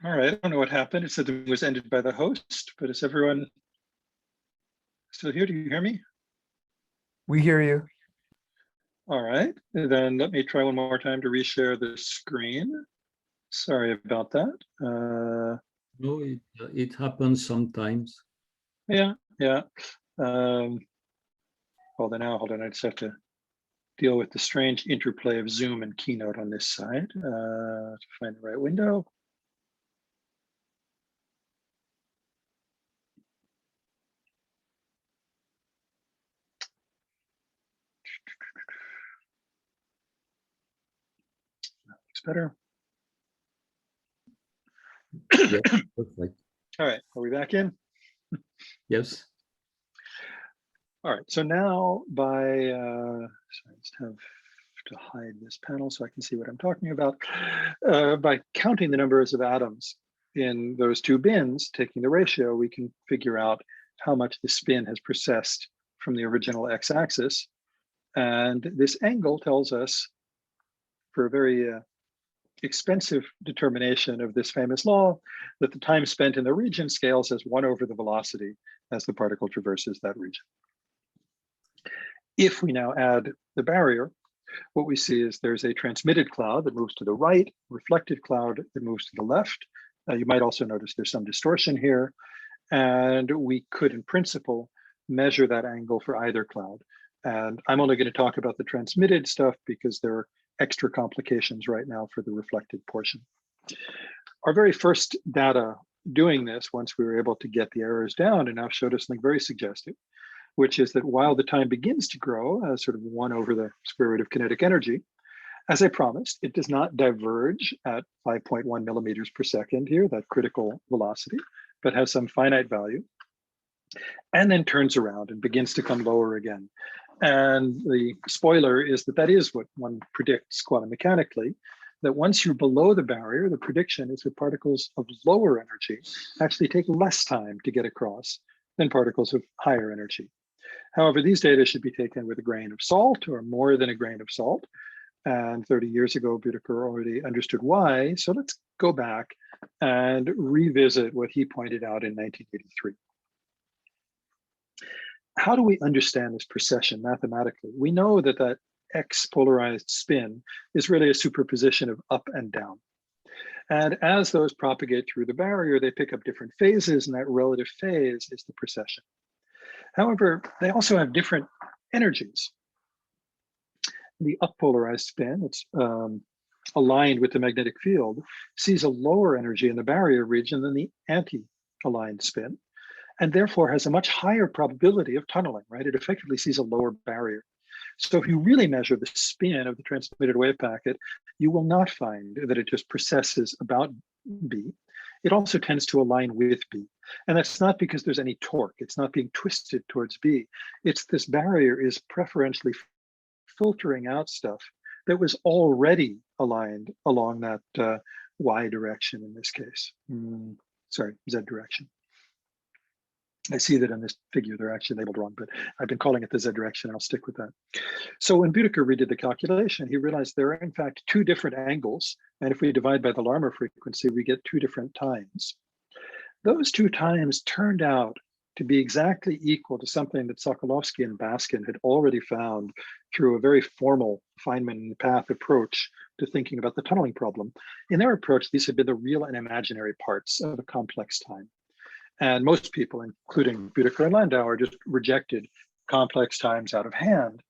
All right, I don't know what happened. It said it was ended by the host, but is everyone still here? Do you hear me? We hear you. All right, then let me try one more time to reshare the screen. Sorry about that. No, it happens sometimes. Yeah. Hold on, I just have to deal with the strange interplay of Zoom and Keynote on this side to find the right window. That looks better. Yeah, perfect. All right, are we back in? Yes. All right, so now sorry, I just have to hide this panel so I can see what I'm talking about. By counting the numbers of atoms in those two bins, taking the ratio, we can figure out how much the spin has precessed from the original x-axis. And this angle tells us, for a very expensive determination of this famous law, that the time spent in the region scales as 1 over the velocity as the particle traverses that region. If we now add the barrier, what we see is there's a transmitted cloud that moves to the right, reflected cloud that moves to the left. You might also notice there's some distortion here. And we could, in principle, measure that angle for either cloud. And I'm only going to talk about the transmitted stuff because there are extra complications right now for the reflected portion. Our very first data doing this, once we were able to get the errors down, and now showed us something very suggestive, which is that while the time begins to grow as sort of 1 over the square root of kinetic energy, as I promised, it does not diverge at 5.1 millimeters per second here, that critical velocity, but has some finite value, and then turns around and begins to come lower again. And the spoiler is that that is what one predicts quantum mechanically, that once you're below the barrier, the prediction is that particles of lower energy actually take less time to get across than particles of higher energy. However, these data should be taken with a grain of salt or more than a grain of salt. And 30 years ago, Büdeker already understood why. So let's go back and revisit what he pointed out in 1983. How do we understand this precession mathematically? We know that that X polarized spin is really a superposition of up and down. And as those propagate through the barrier, they pick up different phases, and that relative phase is the precession. However, they also have different energies. The up polarized spin, it's aligned with the magnetic field, sees a lower energy in the barrier region than the anti-aligned spin, and therefore has a much higher probability of tunneling, right? It effectively sees a lower barrier. So if you really measure the spin of the transmitted wave packet, you will not find that it just precesses about B. It also tends to align with B. And that's not because there's any torque. It's not being twisted towards B. It's this barrier is preferentially filtering out stuff that was already aligned along that Y direction in this case. Sorry, Z direction. I see that in this figure, they're actually labeled wrong, but I've been calling it the Z direction, and I'll stick with that. So when Büdeker redid the calculation, he realized there are in fact 2 different angles. And if we divide by the Larmor frequency, we get 2 different times. Those 2 times turned out to be exactly equal to something that Sokolovsky and Baskin had already found through a very formal Feynman path approach to thinking about the tunneling problem. In their approach, these had been the real and imaginary parts of a complex time. And most people, including Büdeker and Landauer, just rejected complex times out of hand.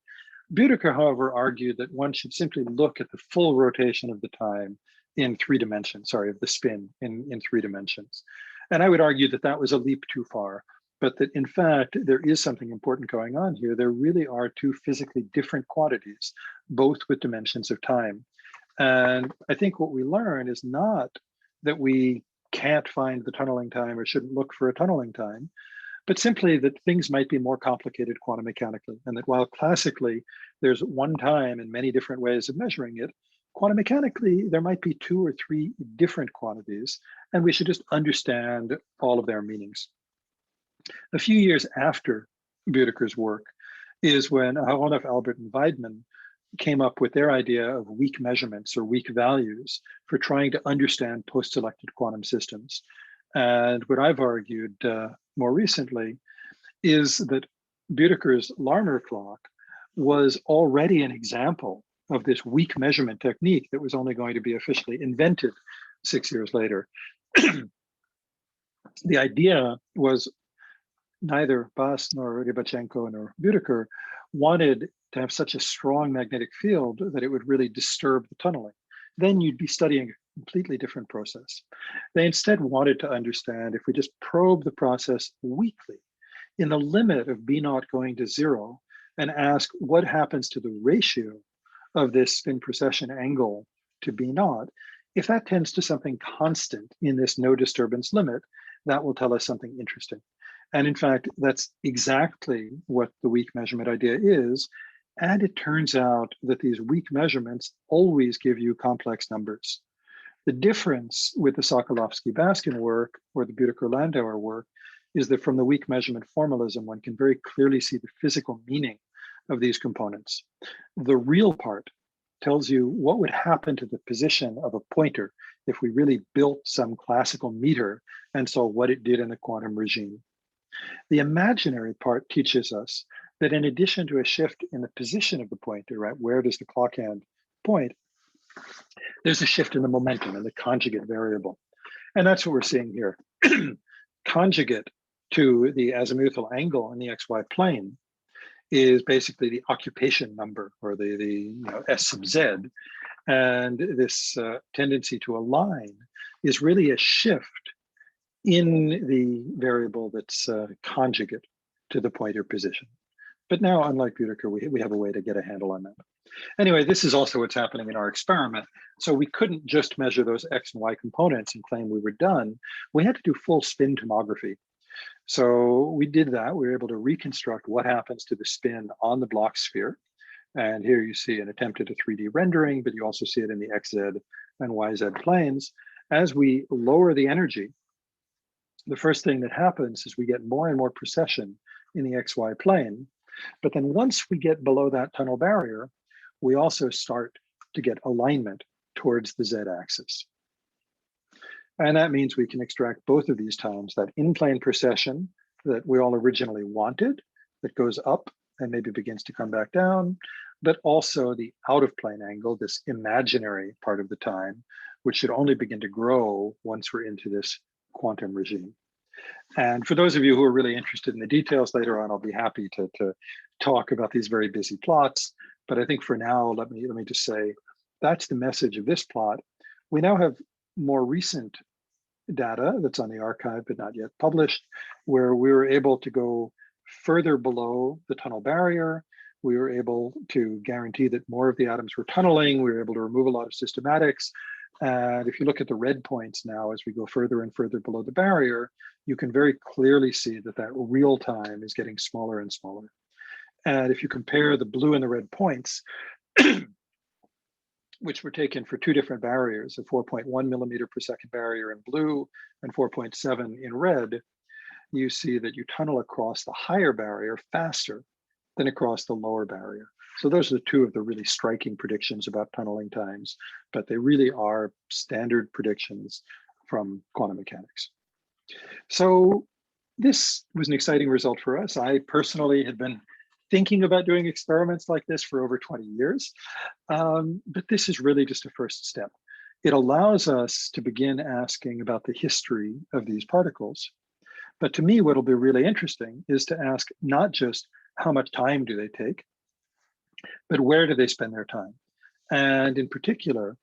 Büdeker, however, argued that one should simply look at the full rotation of the time in 3 dimensions, sorry, of the spin in 3 dimensions. And I would argue that that was a leap too far, but that in fact, there is something important going on here. There really are 2 physically different quantities, both with dimensions of time. And I think what we learn is not that we can't find the tunneling time or shouldn't look for a tunneling time, but simply that things might be more complicated quantum mechanically. And that while classically there's one time and many different ways of measuring it, quantum mechanically, there might be 2 or 3 different quantities, and we should just understand all of their meanings. A few years after Büdeker's work is when Aharonov, Albert, and Weidmann came up with their idea of weak measurements or weak values for trying to understand post-selected quantum systems. And what I've argued more recently is that Büdecker's Larmor clock was already an example of this weak measurement technique that was only going to be officially invented 6 years later. The idea was neither Bass nor Rybachenko nor Büdeker wanted to have such a strong magnetic field that it would really disturb the tunneling. Then you'd be studying a completely different process. They instead wanted to understand if we just probe the process weakly in the limit of B naught going to 0 and ask what happens to the ratio of this spin precession angle to B naught, if that tends to something constant in this no disturbance limit, that will tell us something interesting. And in fact, that's exactly what the weak measurement idea is. And it turns out that these weak measurements always give you complex numbers. The difference with the Sokolovsky-Baskin work or the Büdeker-Landauer work is that from the weak measurement formalism, one can very clearly see the physical meaning of these components. The real part tells you what would happen to the position of a pointer if we really built some classical meter and saw what it did in the quantum regime. The imaginary part teaches us that in addition to a shift in the position of the pointer, right, where does the clock hand point, there's a shift in the momentum and the conjugate variable. And that's what we're seeing here. Conjugate to the azimuthal angle in the XY plane is basically the occupation number, or the S sub Z. And this tendency to align is really a shift in the variable that's conjugate to the pointer position. But now, unlike Büdeker, we have a way to get a handle on that. Anyway, this is also what's happening in our experiment. So we couldn't just measure those X and Y components and claim we were done. We had to do full spin tomography. So we did that. We were able to reconstruct what happens to the spin on the Bloch sphere. And here you see an attempt at a 3D rendering, but you also see it in the XZ and YZ planes. As we lower the energy, the first thing that happens is we get more and more precession in the XY plane. But then once we get below that tunnel barrier, we also start to get alignment towards the Z axis. And that means we can extract both of these times, that in-plane precession that we all originally wanted, that goes up and maybe begins to come back down, but also the out-of-plane angle, this imaginary part of the time, which should only begin to grow once we're into this quantum regime. And for those of you who are really interested in the details later on, I'll be happy to talk about these very busy plots. But I think for now, let me just say, that's the message of this plot. We now have more recent data that's on the archive, but not yet published, where we were able to go further below the tunnel barrier. We were able to guarantee that more of the atoms were tunneling. We were able to remove a lot of systematics. And if you look at the red points now, as we go further and further below the barrier, you can very clearly see that that real time is getting smaller and smaller. And if you compare the blue and the red points, which were taken for two different barriers, a 4.1 millimeter per second barrier in blue and 4.7 in red, you see that you tunnel across the higher barrier faster than across the lower barrier. So those are two of the really striking predictions about tunneling times, but they really are standard predictions from quantum mechanics. So this was an exciting result for us. I personally had been thinking about doing experiments like this for over 20 years, but this is really just a first step. It allows us to begin asking about the history of these particles. But to me, what'll be really interesting is to ask not just how much time do they take, but where do they spend their time? And in particular,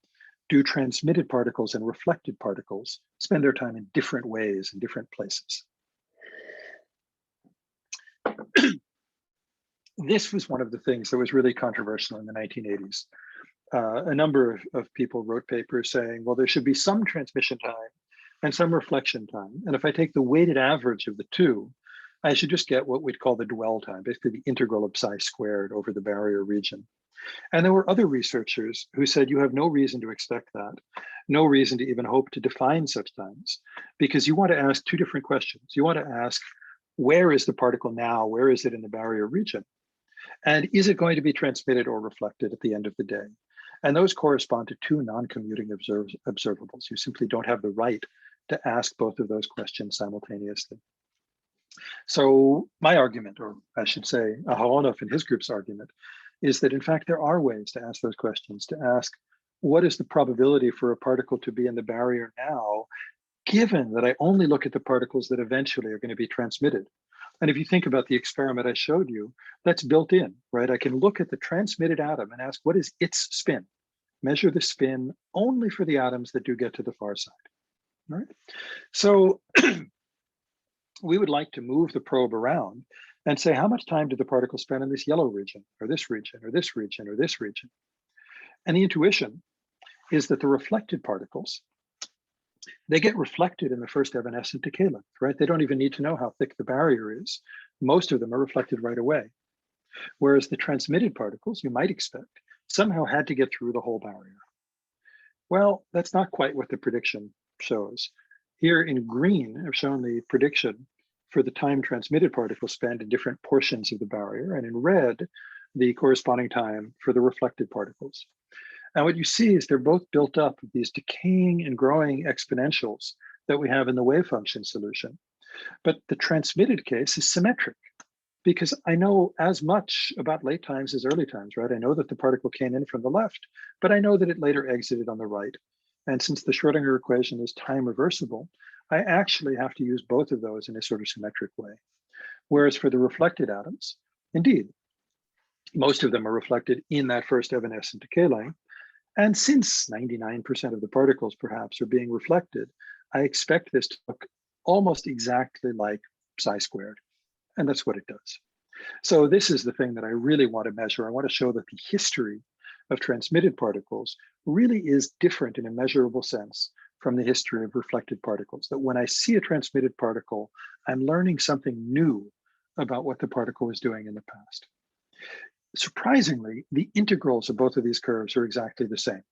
do transmitted particles and reflected particles spend their time in different ways in different places? This was one of the things that was really controversial in the 1980s. A number of people wrote papers saying, well, there should be some transmission time and some reflection time. And if I take the weighted average of the two, I should just get what we'd call the dwell time, basically the integral of psi squared over the barrier region. And there were other researchers who said you have no reason to expect that, no reason to even hope to define such times, because you want to ask two different questions. You want to ask, where is the particle now? Where is it in the barrier region? And is it going to be transmitted or reflected at the end of the day? And those correspond to two non-commuting observables. You simply don't have the right to ask both of those questions simultaneously. So my argument, or I should say Aharonov and his group's argument, is that in fact there are ways to ask those questions, to ask what is the probability for a particle to be in the barrier now, given that I only look at the particles that eventually are going to be transmitted. And if you think about the experiment I showed you, that's built in, right? I can look at the transmitted atom and ask what is its spin, measure the spin only for the atoms that do get to the far side, right? So we would like to move the probe around and say, how much time did the particle spend in this yellow region, or this region, or this region, or this region? And the intuition is that the reflected particles, they get reflected in the first evanescent decay length, right? They don't even need to know how thick the barrier is. Most of them are reflected right away. Whereas the transmitted particles, you might expect, somehow had to get through the whole barrier. Well, that's not quite what the prediction shows. Here in green, I've shown the prediction for the time transmitted particles spend in different portions of the barrier, and in red, the corresponding time for the reflected particles. And what you see is they're both built up of these decaying and growing exponentials that we have in the wave function solution. But the transmitted case is symmetric because I know as much about late times as early times, right? I know that the particle came in from the left, but I know that it later exited on the right. And since the Schrodinger equation is time reversible, I actually have to use both of those in a sort of symmetric way. Whereas for the reflected atoms, indeed, most of them are reflected in that first evanescent decay length. And since 99% of the particles perhaps are being reflected, I expect this to look almost exactly like psi squared. And that's what it does. So this is the thing that I really want to measure. I want to show that the history of transmitted particles really is different in a measurable sense from the history of reflected particles. That when I see a transmitted particle, I'm learning something new about what the particle was doing in the past. Surprisingly, the integrals of both of these curves are exactly the same.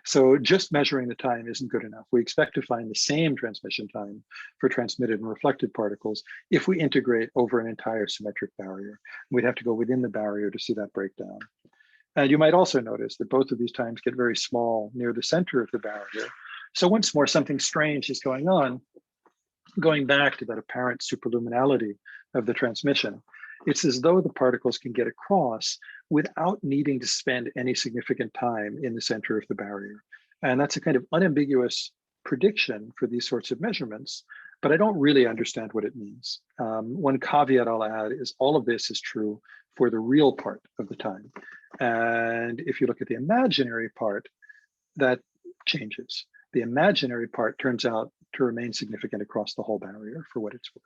So just measuring the time isn't good enough. We expect to find the same transmission time for transmitted and reflected particles if we integrate over an entire symmetric barrier. We'd have to go within the barrier to see that breakdown. And you might also notice that both of these times get very small near the center of the barrier. So once more, something strange is going on, going back to that apparent superluminality of the transmission. It's as though the particles can get across without needing to spend any significant time in the center of the barrier. And that's a kind of unambiguous prediction for these sorts of measurements, but I don't really understand what it means. One caveat I'll add is all of this is true for the real part of the time. And if you look at the imaginary part, that changes. The imaginary part turns out to remain significant across the whole barrier for what it's worth.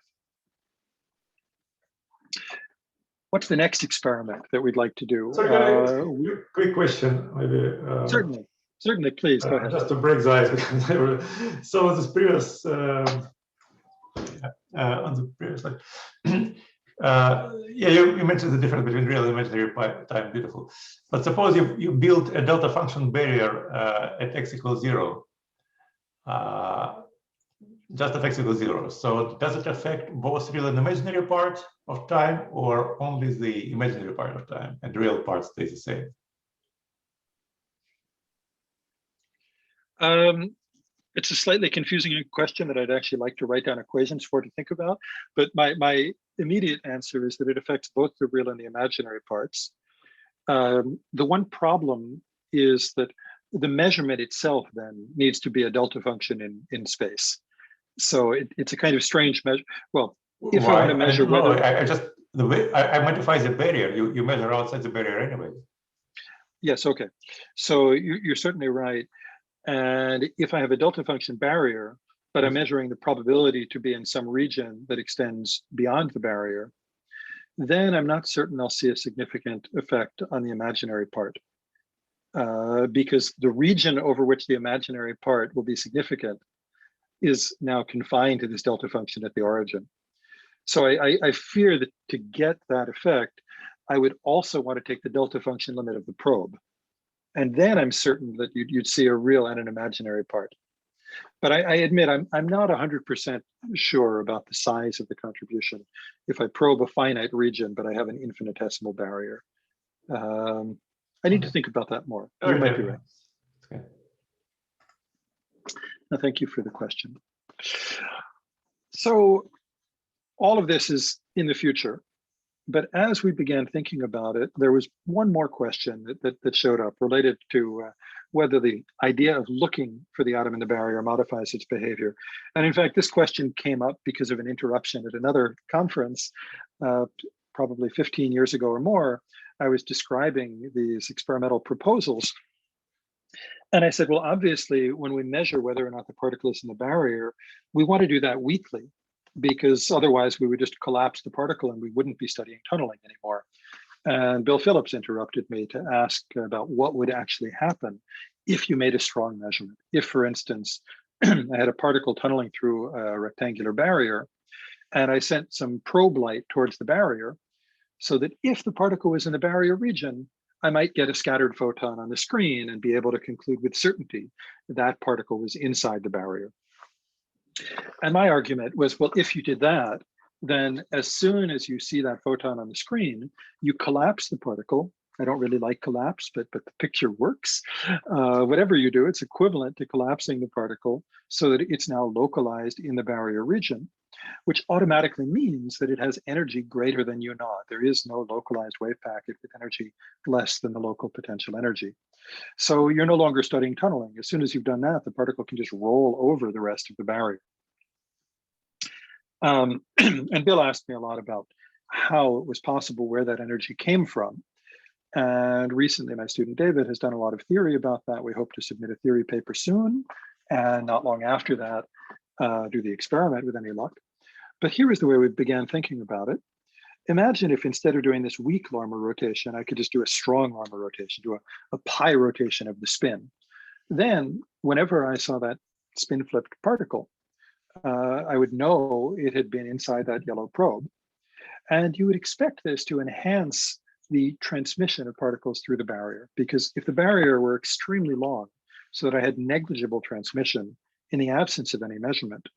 What's the next experiment that we'd like to do? Sorry, quick question, maybe. Certainly, please, go ahead. Just to break the ice, because so this previous, on the previous slide, yeah, you mentioned the difference between real and imaginary time, beautiful. But suppose you build a delta function barrier at x equals 0, just at x equals 0. So does it affect both real and imaginary part of time, or only the imaginary part of time, and the real part stays the same? It's a slightly confusing question that I'd actually like to write down equations for to think about. But my immediate answer is that it affects both the real and the imaginary parts. The one problem is that the measurement itself then needs to be a delta function in space. So it's a kind of strange measure. Well, if I want to measure whether I just the way I modify the barrier, you measure outside the barrier anyway. Yes, okay. So you're certainly right. And if I have a delta function barrier, but I'm measuring the probability to be in some region that extends beyond the barrier, then I'm not certain I'll see a significant effect on the imaginary part. Because the region over which the imaginary part will be significant is now confined to this delta function at the origin. So I fear that to get that effect, I would also want to take the delta function limit of the probe. And then I'm certain that you'd see a real and an imaginary part. But I admit I'm not 100% sure about the size of the contribution if I probe a finite region, but I have an infinitesimal barrier. I need to think about that more. You Okay. might be right. Okay. No, thank you for the question. So all of this is in the future, but as we began thinking about it, there was one more question that showed up related to whether the idea of looking for the atom in the barrier modifies its behavior. And in fact, this question came up because of an interruption at another conference, probably 15 years ago or more. I was describing these experimental proposals. And I said, well, obviously, when we measure whether or not the particle is in the barrier, we want to do that weakly, because otherwise we would just collapse the particle and we wouldn't be studying tunneling anymore. And Bill Phillips interrupted me to ask about what would actually happen if you made a strong measurement. If, for instance, I had a particle tunneling through a rectangular barrier, and I sent some probe light towards the barrier, so that if the particle was in the barrier region, I might get a scattered photon on the screen and be able to conclude with certainty that particle was inside the barrier. And my argument was, well, if you did that, then as soon as you see that photon on the screen, you collapse the particle. I don't really like collapse, but the picture works. Whatever you do, it's equivalent to collapsing the particle so that it's now localized in the barrier region, which automatically means that it has energy greater than U naught. There is no localized wave packet with energy less than the local potential energy. So you're no longer studying tunneling. As soon as you've done that, the particle can just roll over the rest of the barrier. And Bill asked me a lot about how it was possible, where that energy came from. And recently, my student David has done a lot of theory about that. We hope to submit a theory paper soon, and not long after that, do the experiment with any luck. But here is the way we began thinking about it. Imagine if instead of doing this weak Larmor rotation, I could just do a strong Larmor rotation, do a pi rotation of the spin. Then, whenever I saw that spin flipped particle, I would know it had been inside that yellow probe. And you would expect this to enhance the transmission of particles through the barrier, because if the barrier were extremely long, so that I had negligible transmission in the absence of any measurement,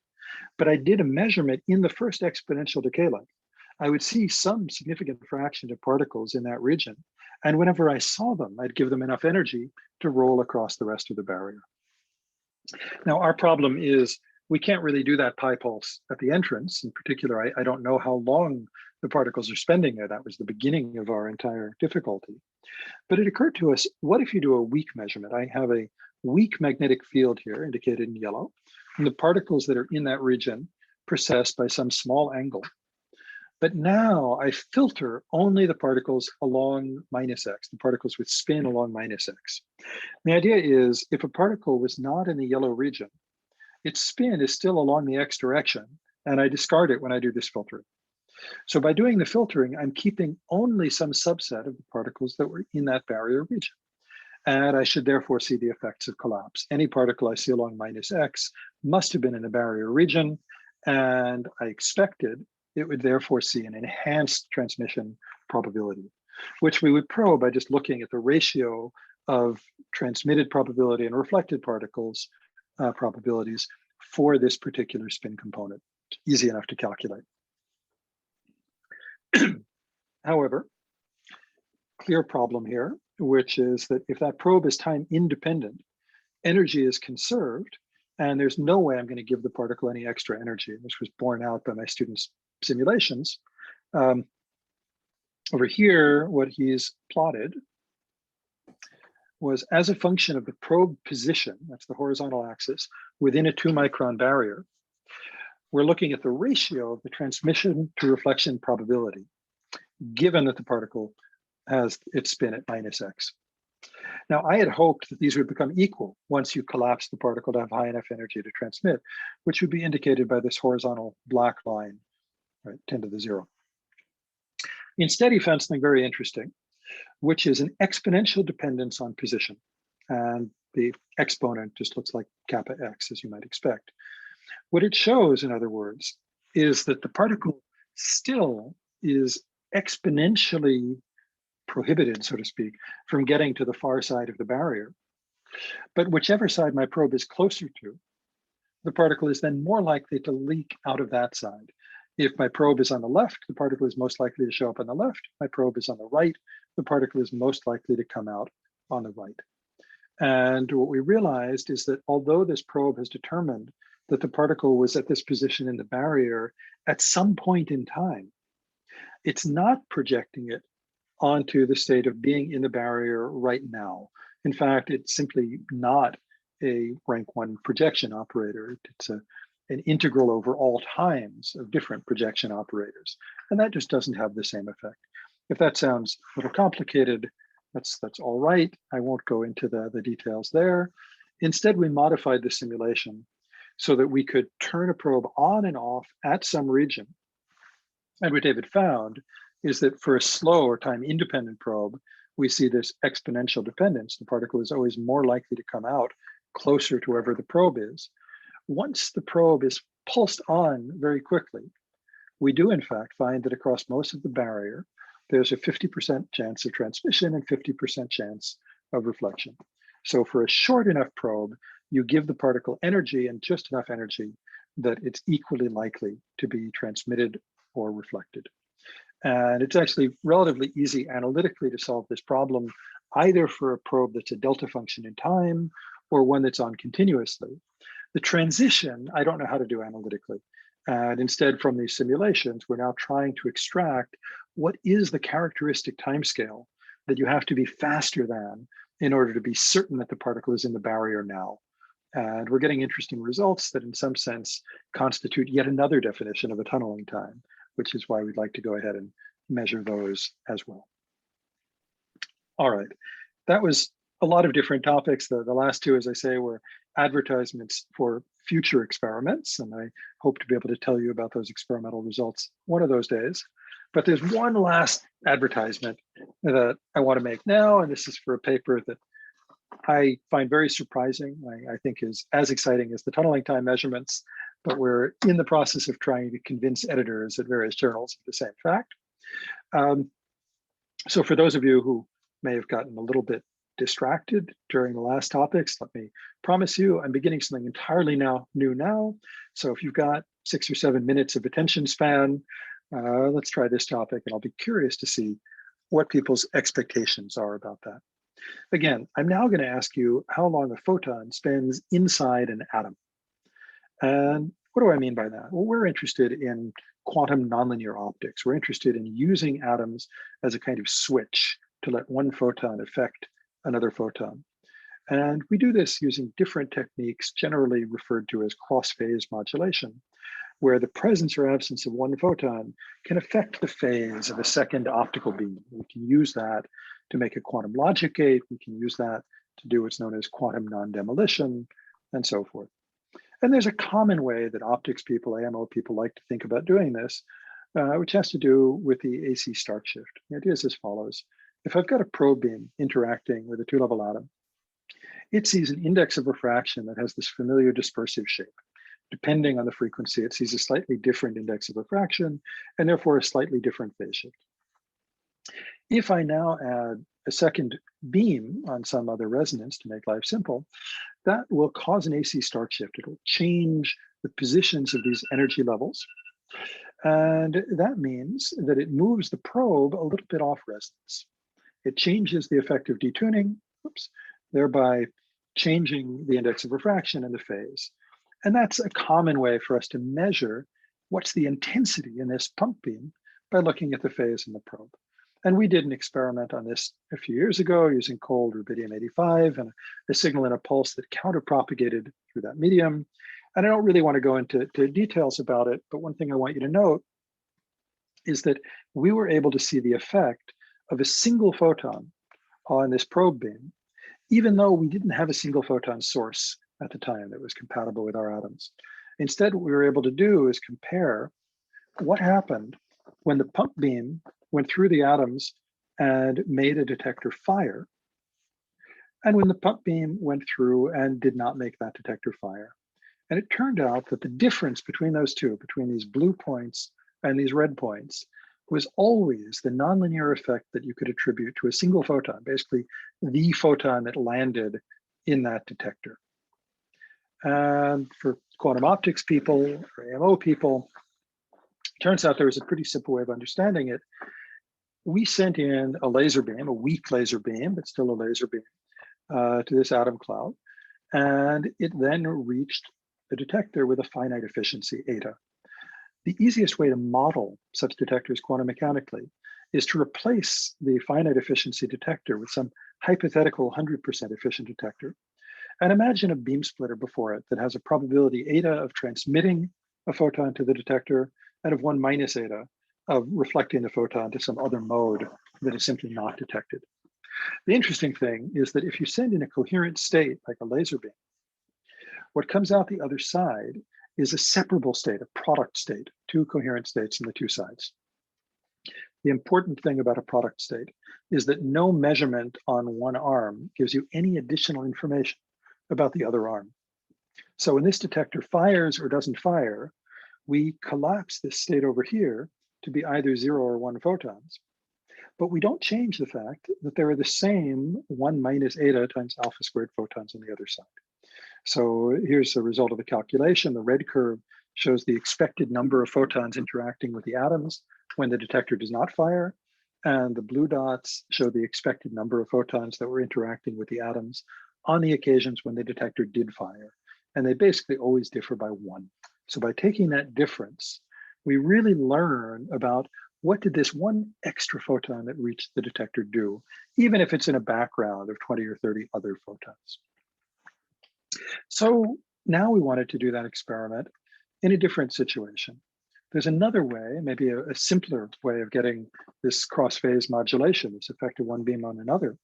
but I did a measurement in the first exponential decay length, I would see some significant fraction of particles in that region. And whenever I saw them, I'd give them enough energy to roll across the rest of the barrier. Now, our problem is we can't really do that pi pulse at the entrance. In particular, I don't know how long the particles are spending there. That was the beginning of our entire difficulty. But it occurred to us, what if you do a weak measurement? I have a weak magnetic field here indicated in yellow, and the particles that are in that region precessed by some small angle. But now I filter only the particles along minus x, the particles with spin along minus x. The idea is if a particle was not in the yellow region, its spin is still along the x direction, and I discard it when I do this filtering. So by doing the filtering, I'm keeping only some subset of the particles that were in that barrier region. And I should therefore see the effects of collapse. Any particle I see along minus x must have been in the barrier region, and I expected it would therefore see an enhanced transmission probability, which we would probe by just looking at the ratio of transmitted probability and reflected particles probabilities for this particular spin component. Easy enough to calculate. However, clear problem here, which is that if that probe is time independent, energy is conserved, and there's no way I'm going to give the particle any extra energy. This was borne out by my students' simulations. Over here, what he's plotted was as a function of the probe position, that's the horizontal axis, within a 2-micron barrier, we're looking at the ratio of the transmission to reflection probability, given that the particle has its spin at minus x. Now, I had hoped that these would become equal once you collapse the particle to have high enough energy to transmit, which would be indicated by this horizontal black line, right, 10 to the 0. Instead, he found something very interesting, which is an exponential dependence on position. And the exponent just looks like kappa x, as you might expect. What it shows, in other words, is that the particle still is exponentially prohibited, so to speak, from getting to the far side of the barrier. But whichever side my probe is closer to, the particle is then more likely to leak out of that side. If my probe is on the left, the particle is most likely to show up on the left. If my probe is on the right, the particle is most likely to come out on the right. And what we realized is that although this probe has determined that the particle was at this position in the barrier at some point in time, it's not projecting it onto the state of being in the barrier right now. In fact, it's simply not a rank 1 projection operator. It's an integral over all times of different projection operators. And that just doesn't have the same effect. If that sounds a little complicated, that's all right. I won't go into the details there. Instead, we modified the simulation so that we could turn a probe on and off at some region. And what David found is that for a slow or time-independent probe, we see this exponential dependence. The particle is always more likely to come out closer to wherever the probe is. Once the probe is pulsed on very quickly, we do in fact find that across most of the barrier, there's a 50% chance of transmission and 50% chance of reflection. So for a short enough probe, you give the particle energy and just enough energy that it's equally likely to be transmitted or reflected. And it's actually relatively easy analytically to solve this problem, either for a probe that's a delta function in time or one that's on continuously. The transition, I don't know how to do analytically. And instead, from these simulations, we're now trying to extract what is the characteristic timescale that you have to be faster than in order to be certain that the particle is in the barrier now. And we're getting interesting results that in some sense constitute yet another definition of a tunneling time, which is why we'd like to go ahead and measure those as well. All right, that was a lot of different topics. The last two, as I say, were advertisements for future experiments, and I hope to be able to tell you about those experimental results one of those days. But there's one last advertisement that I want to make now, and this is for a paper that I find very surprising. I think is as exciting as the tunneling time measurements, but we're in the process of trying to convince editors at various journals of the same fact. So for those of you who may have gotten a little bit distracted during the last topics, let me promise you I'm beginning something entirely new now. So if you've got 6 or 7 minutes of attention span, let's try this topic, and I'll be curious to see what people's expectations are about that. Again, I'm now going to ask you how long a photon spends inside an atom. And what do I mean by that? Well, we're interested in quantum nonlinear optics. We're interested in using atoms as a kind of switch to let one photon affect another photon. And we do this using different techniques, generally referred to as cross-phase modulation, where the presence or absence of one photon can affect the phase of a second optical beam. We can use that to make a quantum logic gate. We can use that to do what's known as quantum non-demolition, and so forth. And there's a common way that optics people, AMO people, like to think about doing this, which has to do with the AC Stark shift. The idea is as follows. If I've got a probe beam interacting with a two-level atom, it sees an index of refraction that has this familiar dispersive shape. Depending on the frequency, it sees a slightly different index of refraction and therefore a slightly different phase shift. If I now add a second beam on some other resonance to make life simple, that will cause an AC Stark shift. It will change the positions of these energy levels. And that means that it moves the probe a little bit off resonance. It changes the effective detuning, thereby changing the index of refraction and the phase. And that's a common way for us to measure what's the intensity in this pump beam by looking at the phase in the probe. And we did an experiment on this a few years ago using cold rubidium-85 and a signal in a pulse that counter-propagated through that medium. And I don't really want to go into details about it, but one thing I want you to note is that we were able to see the effect of a single photon on this probe beam, even though we didn't have a single photon source at the time that was compatible with our atoms. Instead, what we were able to do is compare what happened when the pump beam went through the atoms and made a detector fire, and when the pump beam went through and did not make that detector fire. And it turned out that the difference between those two, between these blue points and these red points, was always the nonlinear effect that you could attribute to a single photon, basically the photon that landed in that detector. And for quantum optics people, for AMO people, Turns out there was a pretty simple way of understanding it. We sent in a laser beam, a weak laser beam, but still a laser beam, to this atom cloud. And it then reached a detector with a finite efficiency, eta. The easiest way to model such detectors quantum mechanically is to replace the finite efficiency detector with some hypothetical 100% efficient detector. And imagine a beam splitter before it that has a probability eta of transmitting a photon to the detector and of 1 minus eta of reflecting the photon to some other mode that is simply not detected. The interesting thing is that if you send in a coherent state like a laser beam, what comes out the other side is a separable state, a product state, two coherent states on the two sides. The important thing about a product state is that no measurement on one arm gives you any additional information about the other arm. So when this detector fires or doesn't fire, we collapse this state over here to be either 0 or 1 photons. But we don't change the fact that there are the same 1 minus eta times alpha squared photons on the other side. So here's the result of the calculation. The red curve shows the expected number of photons interacting with the atoms when the detector does not fire. And the blue dots show the expected number of photons that were interacting with the atoms on the occasions when the detector did fire. And they basically always differ by 1. So by taking that difference, we really learn about what did this one extra photon that reached the detector do, even if it's in a background of 20 or 30 other photons. So now we wanted to do that experiment in a different situation. There's another way, maybe a simpler way of getting this cross-phase modulation, this effect of one beam on another,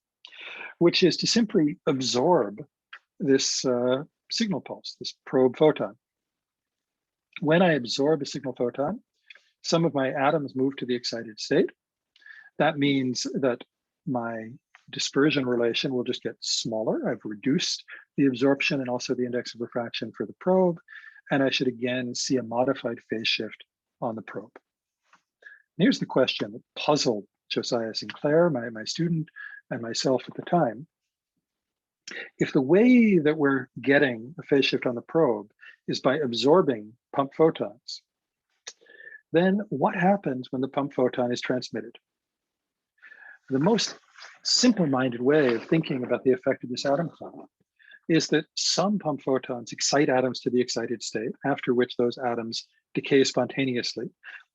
which is to simply absorb this signal pulse, this probe photon. When I absorb a signal photon, some of my atoms move to the excited state. That means that my dispersion relation will just get smaller. I've reduced the absorption and also the index of refraction for the probe. And I should again see a modified phase shift on the probe. And here's the question that puzzled Josiah Sinclair, my student, and myself at the time. If the way that we're getting a phase shift on the probe is by absorbing pump photons, then what happens when the pump photon is transmitted? The most simple-minded way of thinking about the effect of this atom cloud is that some pump photons excite atoms to the excited state, after which those atoms decay spontaneously.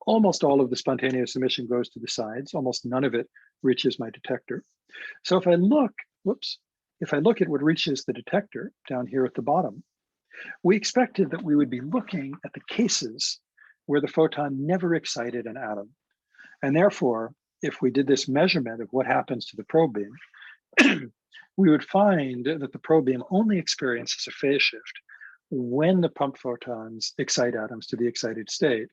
Almost all of the spontaneous emission goes to the sides. Almost none of it reaches my detector. So if I look, if I look at what reaches the detector down here at the bottom, we expected that we would be looking at the cases where the photon never excited an atom. And therefore, if we did this measurement of what happens to the probe beam, we would find that the probe beam only experiences a phase shift when the pump photons excite atoms to the excited state.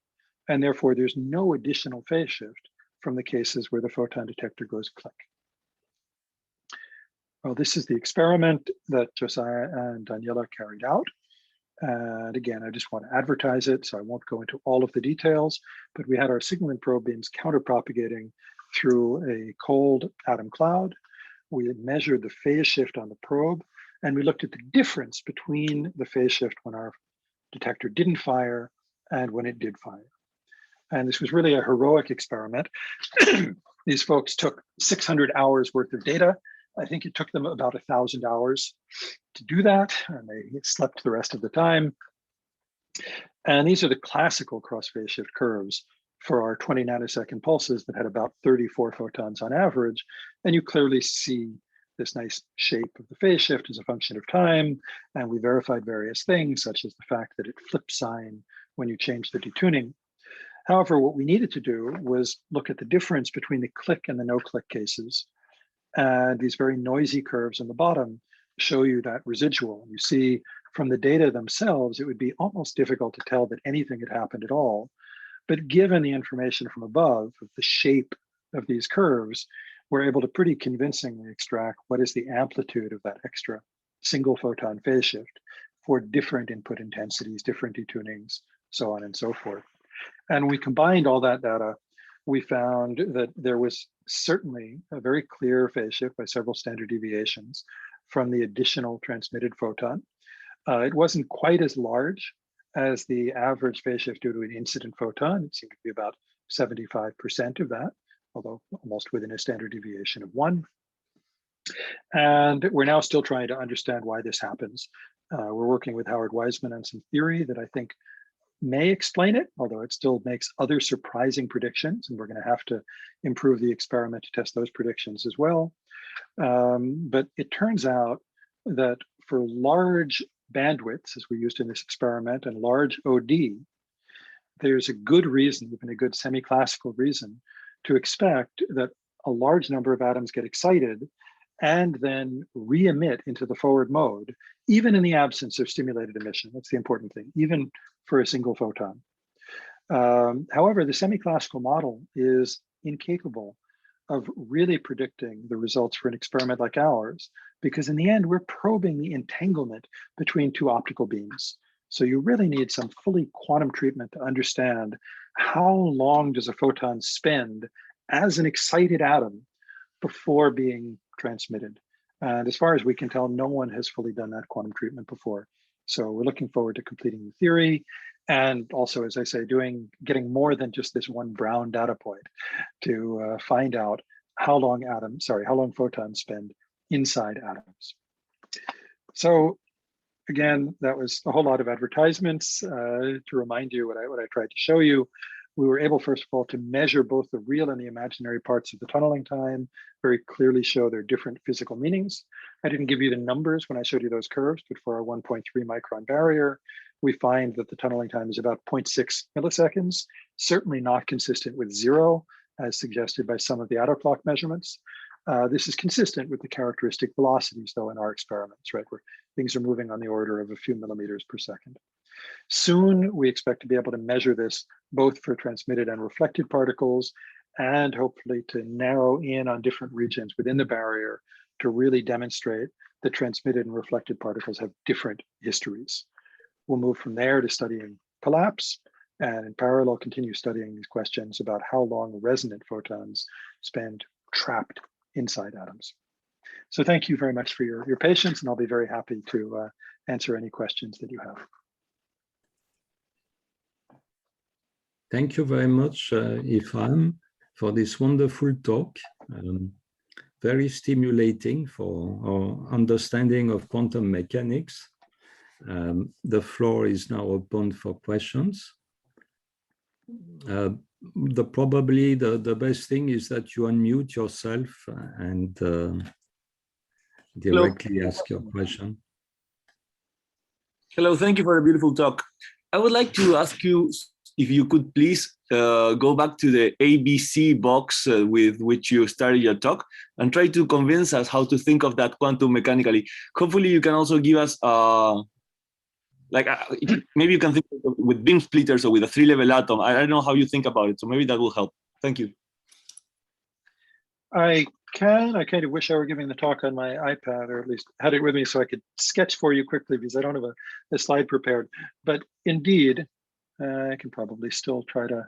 And therefore, there's no additional phase shift from the cases where the photon detector goes click. Well, this is the experiment that Josiah and Daniela carried out. And again, I just want to advertise it, so I won't go into all of the details, but we had our signaling probe beams counterpropagating through a cold atom cloud. We had measured the phase shift on the probe, and we looked at the difference between the phase shift when our detector didn't fire and when it did fire. And this was really a heroic experiment. These folks took 600 hours worth of data. I think it took them about 1,000 hours to do that, and they slept the rest of the time. And these are the classical cross-phase shift curves for our 20 nanosecond pulses that had about 34 photons on average. And you clearly see this nice shape of the phase shift as a function of time. And we verified various things, such as the fact that it flips sign when you change the detuning. However, what we needed to do was look at the difference between the click and the no click cases. And these very noisy curves on the bottom show you that residual. You see from the data themselves, it would be almost difficult to tell that anything had happened at all. But given the information from above of the shape of these curves, we're able to pretty convincingly extract what is the amplitude of that extra single photon phase shift for different input intensities, different detunings, so on and so forth. And we combined all that data. We found that there was certainly a very clear phase shift by several standard deviations from the additional transmitted photon. It wasn't quite as large as the average phase shift due to an incident photon. It seemed to be about 75% of that, although almost within a standard deviation of 1. And we're now still trying to understand why this happens. We're working with Howard Wiseman on some theory that I think may explain it, although it still makes other surprising predictions, and we're going to have to improve the experiment to test those predictions as well. But it turns out that for large bandwidths, as we used in this experiment, and large OD, there's a good reason, even a good semi-classical reason, to expect that a large number of atoms get excited and then re-emit into the forward mode, even in the absence of stimulated emission. That's the important thing, even for a single photon. However, the semi-classical model is incapable of really predicting the results for an experiment like ours, because in the end, we're probing the entanglement between two optical beams. So you really need some fully quantum treatment to understand how long does a photon spend as an excited atom before being transmitted. And as far as we can tell, no one has fully done that quantum treatment before. So we're looking forward to completing the theory. And also, as I say, getting more than just this one brown data point to find out how long photons spend inside atoms. So again, that was a whole lot of advertisements to remind you what I tried to show you. We were able, first of all, to measure both the real and the imaginary parts of the tunneling time, very clearly show their different physical meanings. I didn't give you the numbers when I showed you those curves, but for our 1.3 micron barrier, we find that the tunneling time is about 0.6 milliseconds, certainly not consistent with 0, as suggested by some of the out-of-clock measurements. This is consistent with the characteristic velocities, though, in our experiments, right, where things are moving on the order of a few millimeters per second. Soon, we expect to be able to measure this both for transmitted and reflected particles, and hopefully to narrow in on different regions within the barrier to really demonstrate that transmitted and reflected particles have different histories. We'll move from there to studying collapse, and in parallel continue studying these questions about how long resonant photons spend trapped inside atoms. So thank you very much for your patience, and I'll be very happy to answer any questions that you have. Thank you very much, Ephraim, for this wonderful talk. Very stimulating for our understanding of quantum mechanics. The floor is now open for questions. Probably the best thing is that you unmute yourself and directly ask your question. Hello, thank you for a beautiful talk. I would like to ask you if you could please go back to the ABC box with which you started your talk and try to convince us how to think of that quantum mechanically. Hopefully you can also give us, maybe you can think with beam splitters or with a 3-level atom. I don't know how you think about it, so maybe that will help. Thank you. I kind of wish I were giving the talk on my iPad, or at least had it with me so I could sketch for you quickly, because I don't have a slide prepared. But indeed, I can probably still try to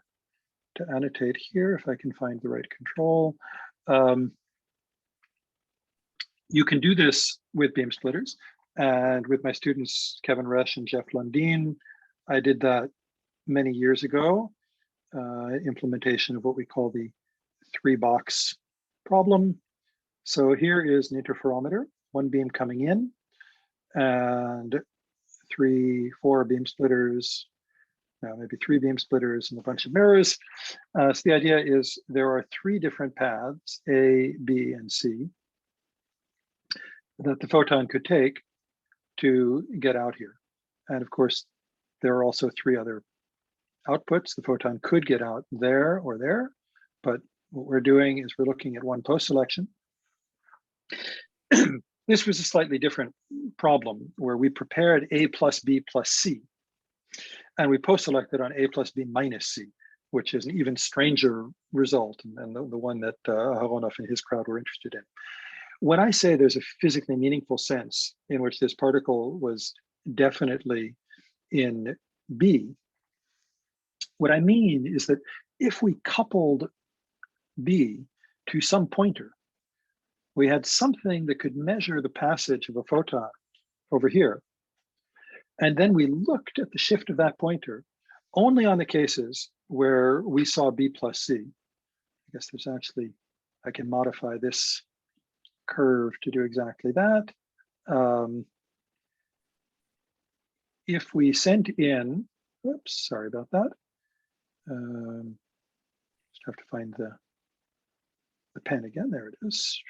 annotate here if I can find the right control. You can do this with beam splitters. And with my students, Kevin Resch and Jeff Lundin, I did that many years ago, implementation of what we call the 3-box problem. So here is an interferometer, one beam coming in, and 3, 4 beam splitters, maybe 3 beam splitters and a bunch of mirrors. So the idea is there are 3 different paths, A, B, and C, that the photon could take to get out here. And of course, there are also 3 other outputs. The photon could get out there or there, but what we're doing is we're looking at one post-selection. This was a slightly different problem where we prepared A plus B plus C, and we post-selected on A plus B minus C, which is an even stranger result, and the one that Aharonov and his crowd were interested in. When I say there's a physically meaningful sense in which this particle was definitely in B, what I mean is that if we coupled B to some pointer, we had something that could measure the passage of a photon over here. And then we looked at the shift of that pointer only on the cases where we saw B plus C. I guess there's actually, I can modify this curve to do exactly that. If we sent in, oops, sorry about that. Just have to find the pen again, there it is.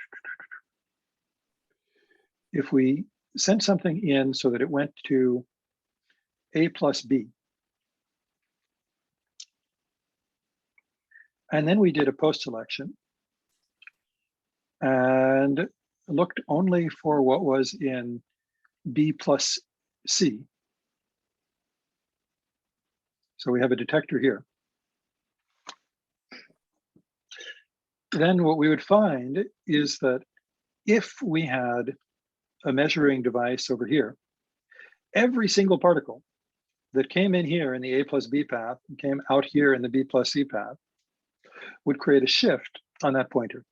If we sent something in so that it went to A plus B, and then we did a post-selection and looked only for what was in B plus C. So we have a detector here. Then what we would find is that if we had a measuring device over here, every single particle that came in here in the A plus B path and came out here in the B plus C path would create a shift on that pointer.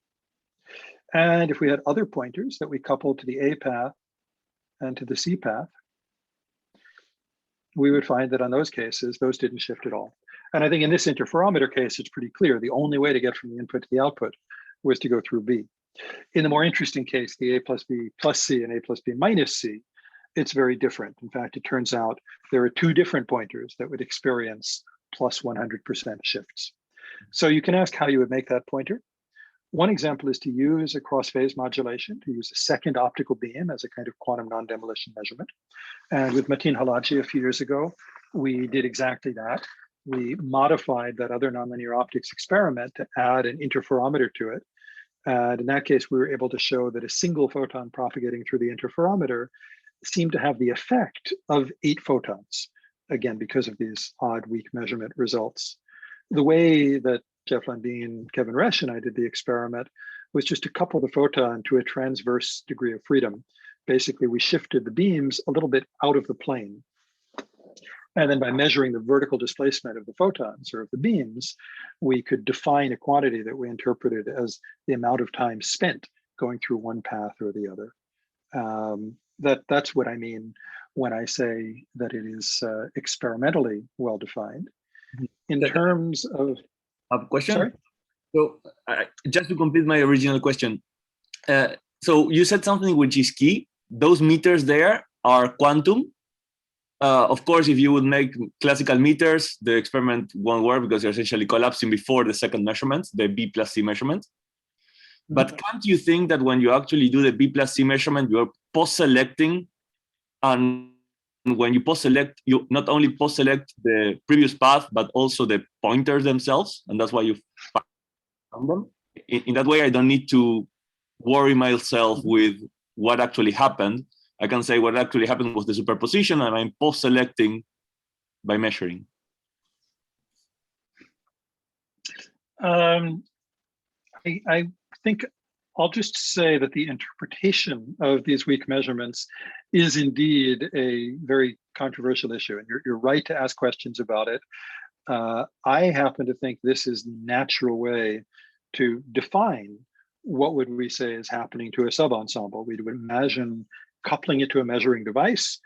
And if we had other pointers that we coupled to the A path and to the C path, we would find that on those cases, those didn't shift at all. And I think in this interferometer case, it's pretty clear. The only way to get from the input to the output was to go through B. In the more interesting case, the A plus B plus C and A plus B minus C, it's very different. In fact, it turns out there are two different pointers that would experience plus 100% shifts. So you can ask how you would make that pointer. One example is to use a cross-phase modulation, to use a second optical beam as a kind of quantum non-demolition measurement. And with Mateen Halaji a few years ago, we did exactly that. We modified that other nonlinear optics experiment to add an interferometer to it. And in that case, we were able to show that a single photon propagating through the interferometer seemed to have the effect of 8 photons, again, because of these odd weak measurement results. The way that Jeff Landin, Kevin Resch, and I did the experiment was just to couple the photon to a transverse degree of freedom. Basically, we shifted the beams a little bit out of the plane. And then by measuring the vertical displacement of the photons or of the beams, we could define a quantity that we interpreted as the amount of time spent going through one path or the other. That's what I mean when I say that it is experimentally well-defined. In terms of... I have a question. Sorry? So just to complete my original question. So you said something which is key. Those meters there are quantum. Of course, if you would make classical meters, the experiment won't work because you're essentially collapsing before the second measurement, the B plus C measurement. But can't you think that when you actually do the B plus C measurement, you're post-selecting, and when you post-select, you not only post-select the previous path, but also the pointers themselves, and that's why you found them? In that way, I don't need to worry myself with what actually happened. I can say what actually happened was the superposition, and I'm post-selecting by measuring. I think I'll just say that the interpretation of these weak measurements is indeed a very controversial issue, and you're right to ask questions about it. I happen to think this is the natural way to define what would we say is happening to a subensemble. We would imagine coupling it to a measuring device,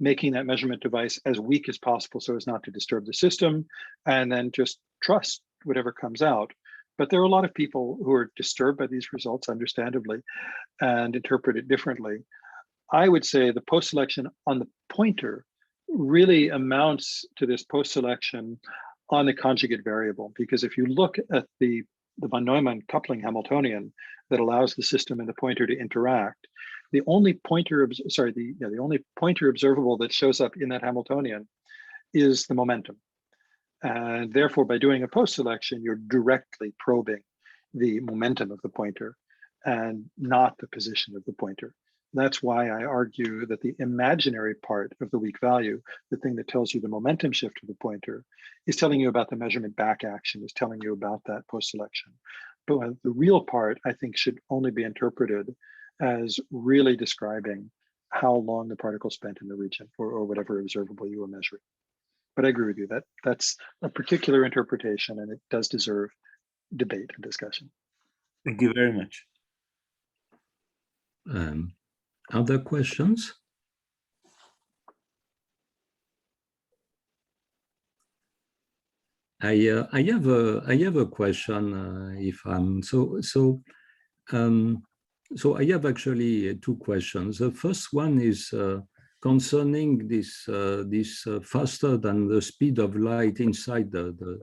making that measurement device as weak as possible so as not to disturb the system, and then just trust whatever comes out. But there are a lot of people who are disturbed by these results, understandably, and interpret it differently. I would say the post-selection on the pointer really amounts to this post-selection on the conjugate variable, because if you look at the von Neumann coupling Hamiltonian that allows the system and the pointer to interact, the only pointer, the only pointer observable that shows up in that Hamiltonian is the momentum. And therefore, by doing a post-selection, you're directly probing the momentum of the pointer and not the position of the pointer. That's why I argue that the imaginary part of the weak value, the thing that tells you the momentum shift of the pointer, is telling you about the measurement back action, is telling you about that post-selection. But the real part, I think, should only be interpreted as really describing how long the particle spent in the region or whatever observable you were measuring. But I agree with you that that's a particular interpretation, and it does deserve debate and discussion. Thank you very much. Other questions? I have a question. If I'm so I have actually two questions. The first one is concerning this faster than the speed of light inside the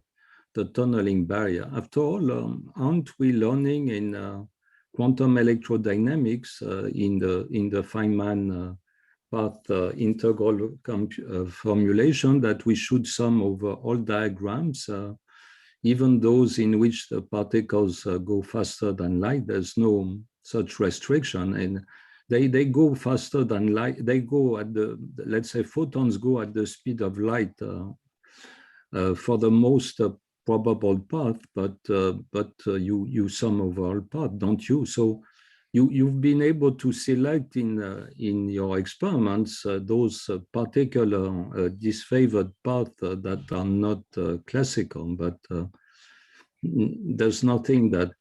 tunneling barrier. After all, aren't we learning in quantum electrodynamics in the Feynman path integral formulation that we should sum over all diagrams, even those in which the particles go faster than light? There's no such restriction, and they go faster than light. They go at let's say photons go at the speed of light for the most probable path, but you sum over all path, don't you? So you've been able to select in your experiments those particular disfavored paths that are not classical, but there's nothing that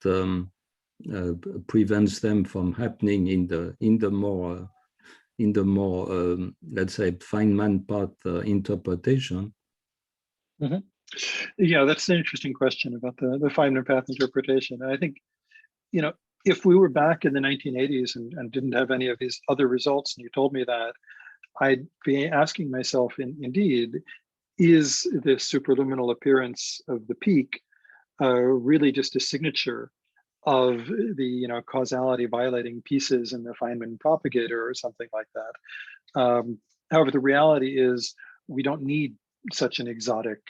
prevents them from happening in the more let's say Feynman path interpretation. Mm-hmm. Yeah, that's an interesting question about the Feynman path interpretation. And I think, you know, if we were back in the 1980s and didn't have any of these other results, and you told me that, I'd be asking myself, indeed, is this superluminal appearance of the peak really just a signature of the causality violating pieces in the Feynman propagator or something like that? However, the reality is we don't need such an exotic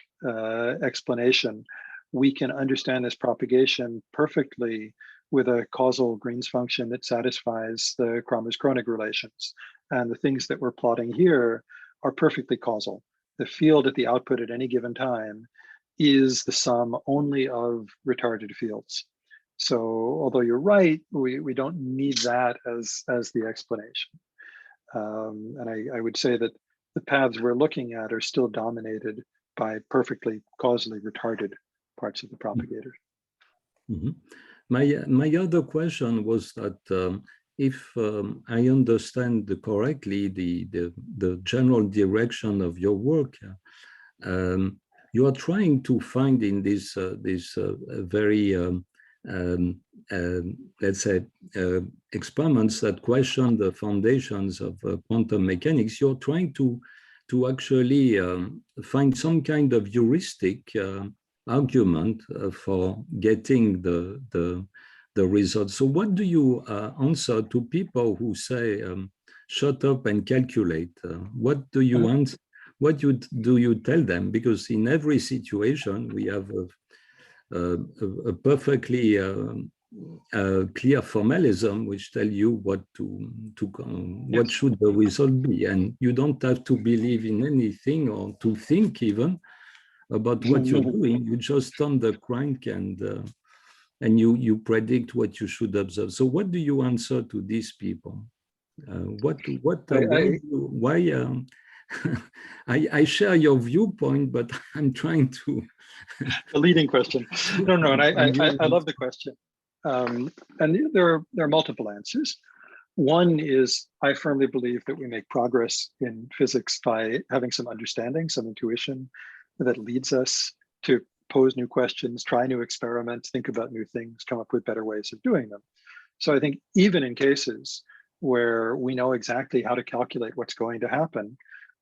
explanation. We can understand this propagation perfectly with a causal Green's function that satisfies the Kramers-Kronig relations. And the things that we're plotting here are perfectly causal. The field at the output at any given time is the sum only of retarded fields. So although you're right, we don't need that as the explanation. And I would say that the paths we're looking at are still dominated by perfectly causally retarded parts of the propagator. Mm-hmm. My other question was that if I understand correctly the general direction of your work, you are trying to find in this very let's say experiments that question the foundations of quantum mechanics. You're trying to actually find some kind of heuristic argument for getting the results. So what do you answer to people who say, shut up and calculate? What do you answer? What do you tell them? Because in every situation, we have a perfectly clear formalism which tell you what what should the result be, and you don't have to believe in anything or to think even about what you're doing. You just turn the crank and you predict what you should observe. So what do you answer to these people? I share your viewpoint, but I'm trying to. The leading question. No, and I love the question. And there are multiple answers. One is, I firmly believe that we make progress in physics by having some understanding, some intuition that leads us to pose new questions, try new experiments, think about new things, come up with better ways of doing them. So I think even in cases where we know exactly how to calculate what's going to happen,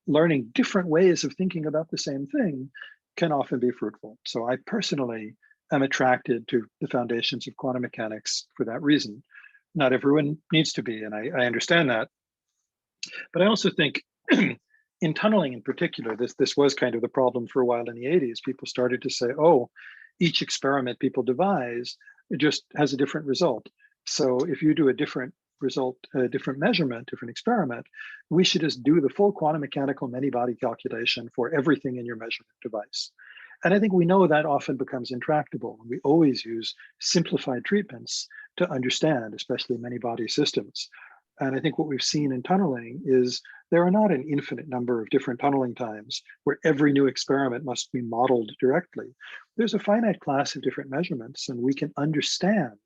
learning different ways of thinking about the same thing can often be fruitful. So I personally am attracted to the foundations of quantum mechanics for that reason. Not everyone needs to be, and I understand that. But I also think in tunneling in particular, this was kind of the problem for a while in the 80s. People started to say, oh, each experiment people devise, it just has a different result. So if you do a different result, a different measurement, different experiment, we should just do the full quantum mechanical many-body calculation for everything in your measurement device. And I think we know that often becomes intractable. We always use simplified treatments to understand, especially many-body systems. And I think what we've seen in tunneling is there are not an infinite number of different tunneling times where every new experiment must be modeled directly. There's a finite class of different measurements, and we can understand,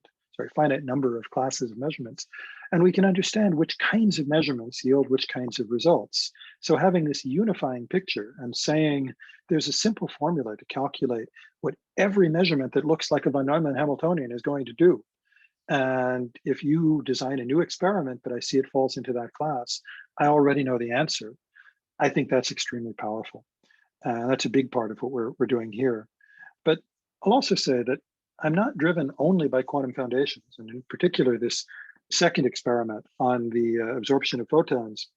finite number of classes of measurements, and we can understand which kinds of measurements yield which kinds of results. So having this unifying picture and saying there's a simple formula to calculate what every measurement that looks like a von Neumann Hamiltonian is going to do. And if you design a new experiment, but I see it falls into that class, I already know the answer. I think that's extremely powerful. That's a big part of what we're doing here. But I'll also say that I'm not driven only by quantum foundations, and in particular, this second experiment on the absorption of photons.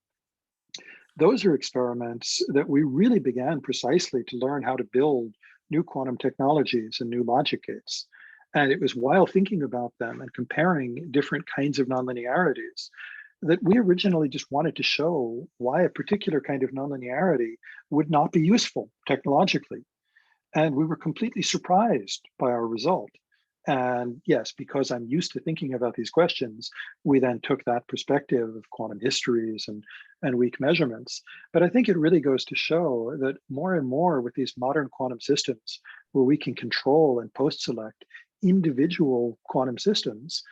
Those are experiments that we really began precisely to learn how to build new quantum technologies and new logic gates. And it was while thinking about them and comparing different kinds of nonlinearities that we originally just wanted to show why a particular kind of nonlinearity would not be useful technologically. And we were completely surprised by our result. And yes, because I'm used to thinking about these questions, we then took that perspective of quantum histories and weak measurements. But I think it really goes to show that more and more with these modern quantum systems, where we can control and post-select individual quantum systems,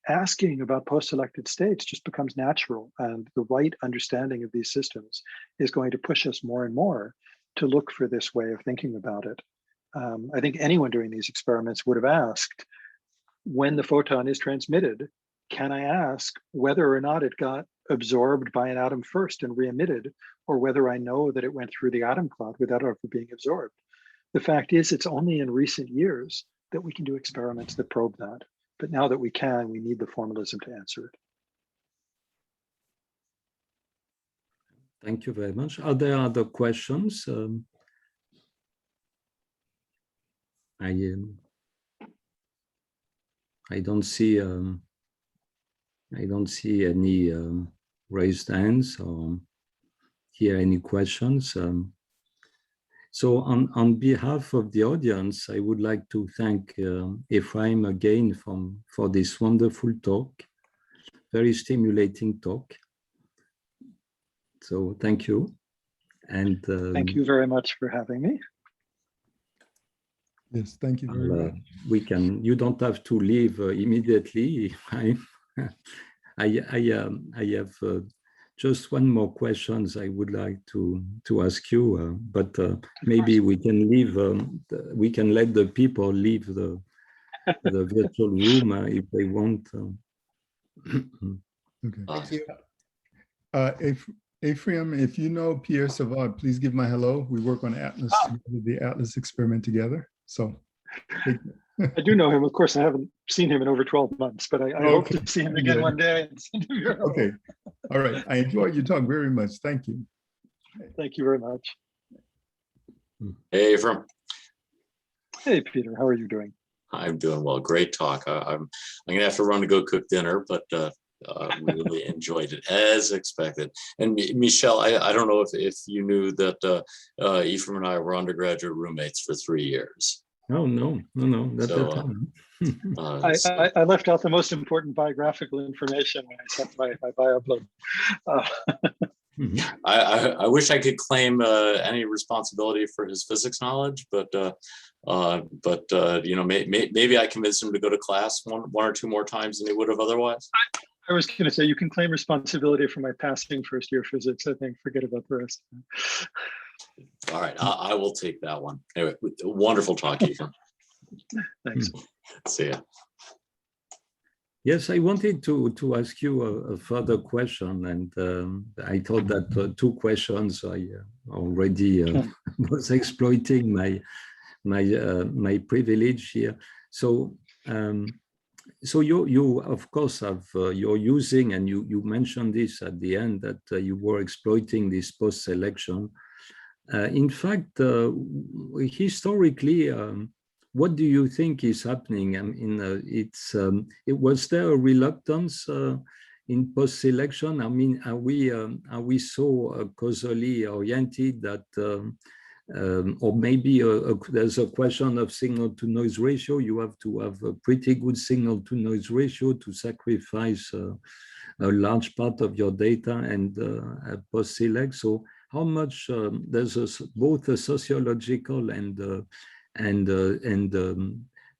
asking about post-selected states just becomes natural. And the right understanding of these systems is going to push us more and more to look for this way of thinking about it. I think anyone doing these experiments would have asked, when the photon is transmitted, can I ask whether or not it got absorbed by an atom first and re-emitted, or whether I know that it went through the atom cloud without ever being absorbed? The fact is, it's only in recent years that we can do experiments that probe that. But now that we can, we need the formalism to answer it. Thank you very much. Are there other questions? I don't see any raised hands or hear any questions. So on behalf of the audience, I would like to thank Aephraim again for this wonderful talk, very stimulating talk. So thank you. And thank you very much for having me. Yes, thank you very much. You don't have to leave immediately. I have just one more questions I would like to ask you, but maybe we can leave. We can let the people leave the virtual room if they want. Okay. Aephraim, if you know Pierre Savard, please give my hello. We work on Atlas, the Atlas experiment together. So I do know him. Of course, I haven't seen him in over 12 months, but I hope to see him again one day. Okay. All right. I enjoyed your talk very much. Thank you. Thank you very much. Hey, Aephraim. Hey, Peter. How are you doing? I'm doing well. Great talk. I'm going to have to run to go cook dinner, but really enjoyed it as expected. And Michelle, I don't know if you knew that Aephraim and I were undergraduate roommates for 3 years. Oh, no, not at all. I left out the most important biographical information when I sent my bio upload. I wish I could claim any responsibility for his physics knowledge, but you know, maybe I convinced him to go to class one or two more times than he would have otherwise. I was going to say, you can claim responsibility for my passing first year physics. I think, forget about the rest. All right, I will take that one. Anyway, wonderful talking to you. Thanks. See ya. Yes, I wanted to ask you a further question, and I thought that 2 questions I already was exploiting my privilege here. So so you of course have you're using, and you mentioned this at the end, that you were exploiting this post-selection. In fact, historically, what do you think is happening? I mean, was there a reluctance in post-selection? I mean, are we so causally oriented that, or maybe there's a question of signal-to-noise ratio? You have to have a pretty good signal-to-noise ratio to sacrifice a large part of your data and post-select. So how much there's both a sociological and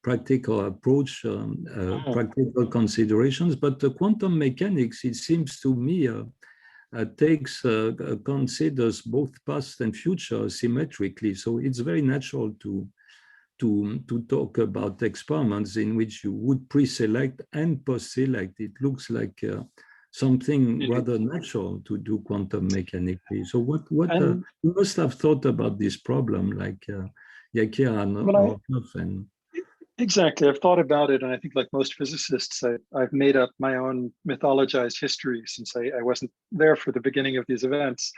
practical approach, practical considerations. But the quantum mechanics, it seems to me, considers both past and future symmetrically. So it's very natural to talk about experiments in which you would pre-select and post-select. It looks like something rather natural to do quantum mechanically. So what you must have thought about this problem, like Yakir and Exactly. I've thought about it, and I think like most physicists, I've made up my own mythologized history since I wasn't there for the beginning of these events.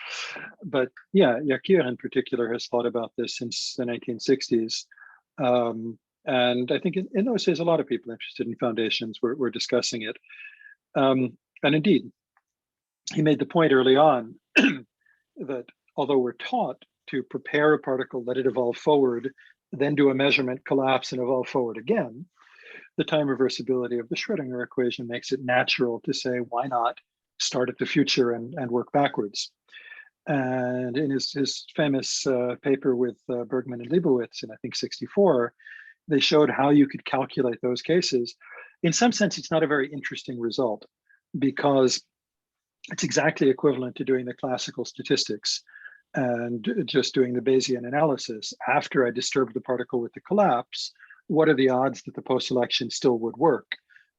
But yeah, Yakir in particular has thought about this since the 1960s. And I think in those days, a lot of people interested in foundations were discussing it. And indeed, he made the point early on that although we're taught to prepare a particle, let it evolve forward, then do a measurement, collapse, and evolve forward again, the time reversibility of the Schrödinger equation makes it natural to say, why not start at the future and work backwards? And in his famous paper with Bergman and Leibowitz in, I think, 64, they showed how you could calculate those cases. In some sense, it's not a very interesting result because it's exactly equivalent to doing the classical statistics and just doing the Bayesian analysis. After I disturb the particle with the collapse, what are the odds that the post-selection still would work?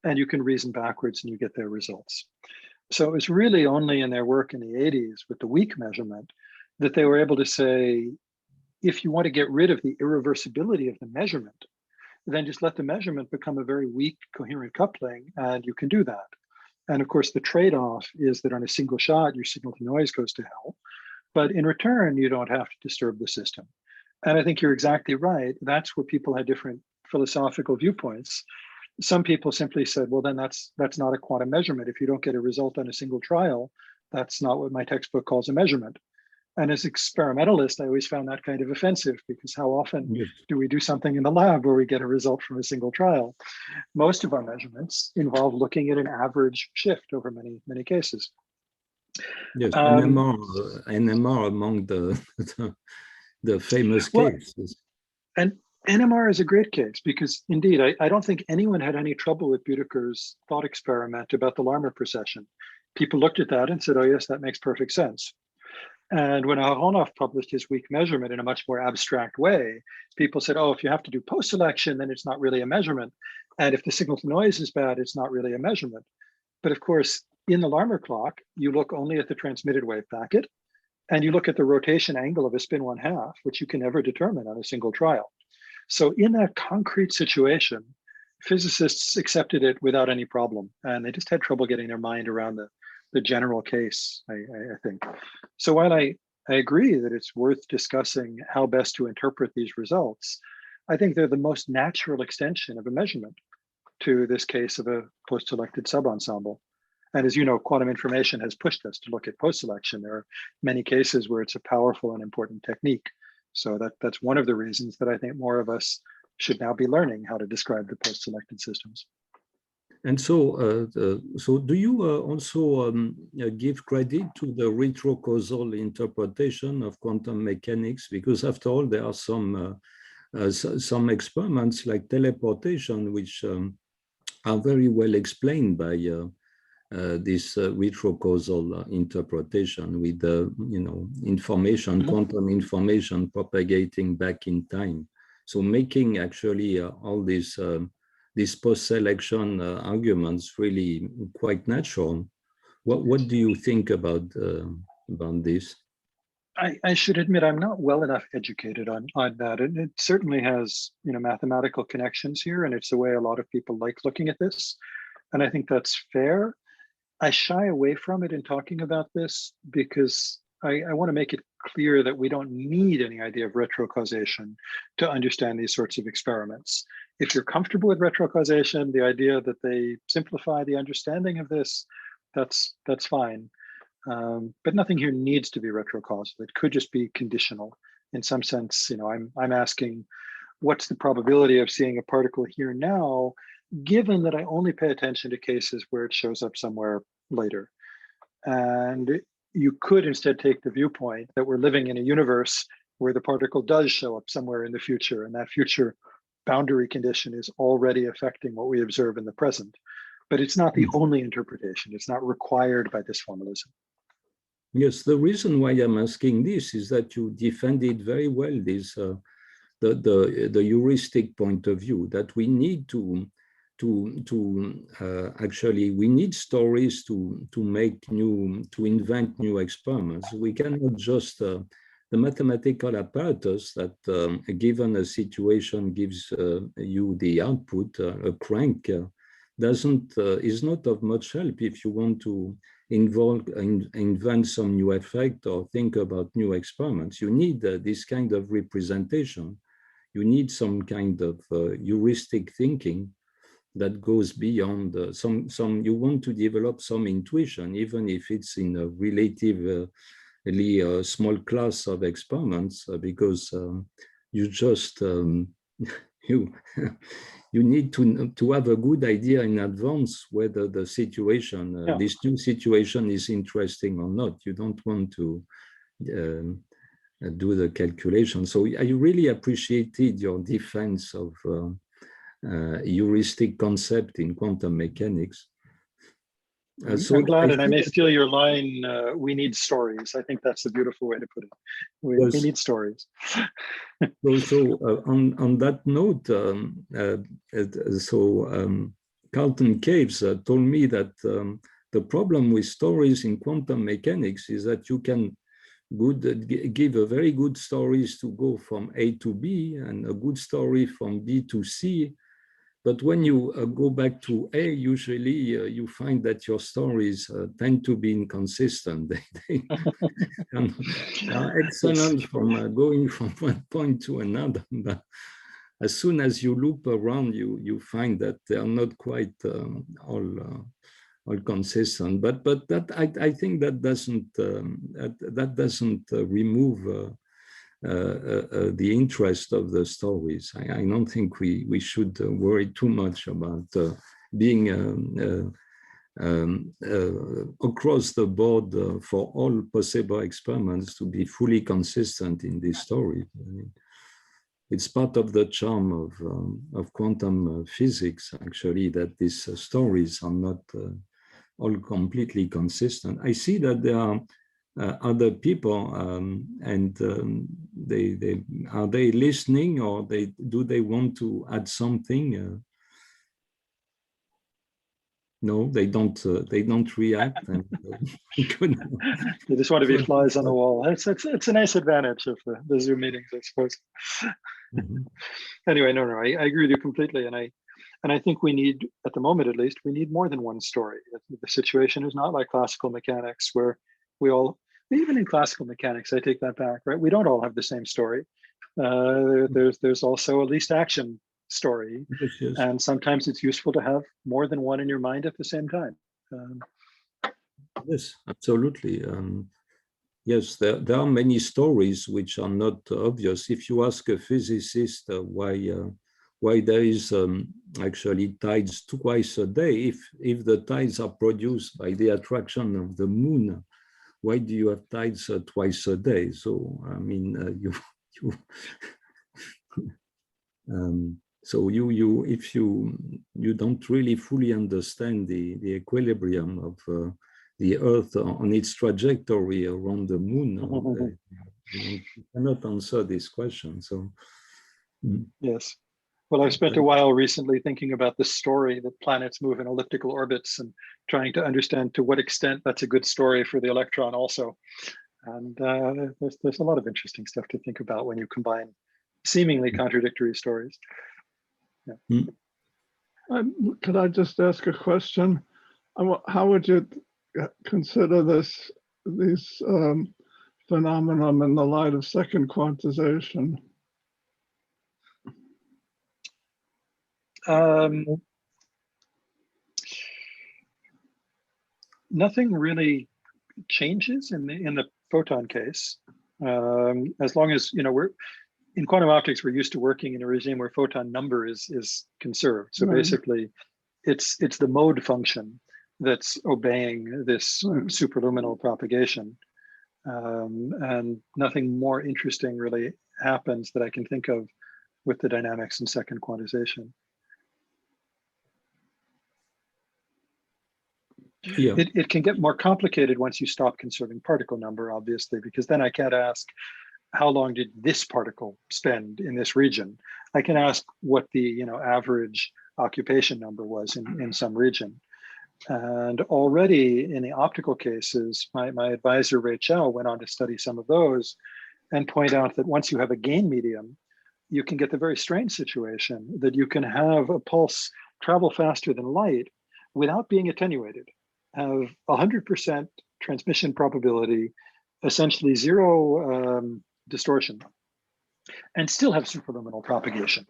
And you can reason backwards and you get their results. So it was really only in their work in the 80s with the weak measurement that they were able to say, if you want to get rid of the irreversibility of the measurement, then just let the measurement become a very weak coherent coupling, and you can do that. And of course, the trade-off is that on a single shot, your signal to noise goes to hell. But in return, you don't have to disturb the system. And I think you're exactly right. That's where people had different philosophical viewpoints. Some people simply said, well, then that's not a quantum measurement. If you don't get a result on a single trial, that's not what my textbook calls a measurement. And as experimentalist, I always found that kind of offensive because how often do we do something in the lab where we get a result from a single trial? Most of our measurements involve looking at an average shift over many, many cases. Yes, NMR among the famous cases. And NMR is a great case because indeed, I don't think anyone had any trouble with Büdecker's thought experiment about the Larmor precession. People looked at that and said, oh yes, that makes perfect sense. And when Aharonov published his weak measurement in a much more abstract way, people said, oh, if you have to do post-selection, then it's not really a measurement. And if the signal to noise is bad, it's not really a measurement. But of course, in the Larmor clock, you look only at the transmitted wave packet, and you look at the rotation angle of a spin 1/2, which you can never determine on a single trial. So in that concrete situation, physicists accepted it without any problem, and they just had trouble getting their mind around the general case, I think. So while I agree that it's worth discussing how best to interpret these results, I think they're the most natural extension of a measurement to this case of a post-selected subensemble. And as you know, quantum information has pushed us to look at post-selection. There are many cases where it's a powerful and important technique. So that's one of the reasons that I think more of us should now be learning how to describe the post-selected systems. And so, so do you also give credit to the retrocausal interpretation of quantum mechanics? Because after all, there are some experiments like teleportation, which are very well explained by this retrocausal interpretation with the information, quantum information propagating back in time. So making actually all these post-selection arguments really quite natural. What do you think about this? I should admit I'm not well enough educated on that, and it certainly has mathematical connections here, and it's the way a lot of people like looking at this, and I think that's fair. I shy away from it in talking about this because I want to make it clear that we don't need any idea of retrocausation to understand these sorts of experiments. If you're comfortable with retrocausation, the idea that they simplify the understanding of this, that's fine. But nothing here needs to be retrocausal. It could just be conditional. In some sense, I'm asking, what's the probability of seeing a particle here now, given that I only pay attention to cases where it shows up somewhere later? And you could instead take the viewpoint that we're living in a universe where the particle does show up somewhere in the future, and that future boundary condition is already affecting what we observe in the present, but it's not the only interpretation. It's not required by this formalism. Yes, the reason why I'm asking this is that you defended very well this the heuristic point of view, that we need actually we need stories to invent new experiments. We cannot just the mathematical apparatus that given a situation gives you the output, a crank, is not of much help if you want to invent some new effect or think about new experiments. You need this kind of representation. You need some kind of heuristic thinking that goes beyond you want to develop some intuition, even if it's in a relatively small class of experiments, because you just you need to have a good idea in advance whether the situation, this new situation, is interesting or not. You don't want to do the calculation. So I really appreciated your defense of heuristic concept in quantum mechanics. I'm glad, and I may steal your line, we need stories. I think that's a beautiful way to put it. We need stories. On that note, Carlton Caves told me that the problem with stories in quantum mechanics is that you can give a very good stories to go from A to B and a good story from B to C. But when you go back to A, usually you find that your stories tend to be inconsistent. They are excellent from going from one point to another. But as soon as you loop around, you find that they are not quite all consistent. But that I think that doesn't remove the interest of the stories. I don't think we should worry too much about being across the board for all possible experiments to be fully consistent in this story. I mean, it's part of the charm of quantum physics, actually, that these stories are not all completely consistent. I see that there are other people, and are they listening, or do they want to add something? No, they don't react. And, they just want to be flies on the wall. It's a nice advantage of the Zoom meetings, I suppose. Mm-hmm. Anyway, no, I agree with you completely, and I think we need, at the moment at least, we need more than one story. The situation is not like classical mechanics, where we all, even in classical mechanics, I take that back, right? We don't all have the same story. There's also a least action story, yes. And sometimes it's useful to have more than one in your mind at the same time. Yes, absolutely. Yes, there are many stories which are not obvious. If you ask a physicist why there is actually tides twice a day, if the tides are produced by the attraction of the moon, why do you have tides twice a day? So I mean, if you don't really fully understand the equilibrium of the Earth on its trajectory around the moon, you cannot answer this question. So yes. Well, I've spent a while recently thinking about the story that planets move in elliptical orbits and trying to understand to what extent that's a good story for the electron also. And there's a lot of interesting stuff to think about when you combine seemingly contradictory stories. Yeah. Could I just ask a question? How would you consider these phenomenon in the light of second quantization? Nothing really changes in the photon case, as long as we're in quantum optics. We're used to working in a regime where photon number is conserved. So basically, it's the mode function that's obeying this superluminal propagation, and nothing more interesting really happens that I can think of with the dynamics and second quantization. Yeah. It can get more complicated once you stop conserving particle number, obviously, because then I can't ask, how long did this particle spend in this region? I can ask what the average occupation number was in some region. And already in the optical cases, my advisor, Rachel, went on to study some of those and point out that once you have a gain medium, you can get the very strange situation that you can have a pulse travel faster than light without being attenuated, have 100% transmission probability, essentially zero distortion, and still have superluminal propagation.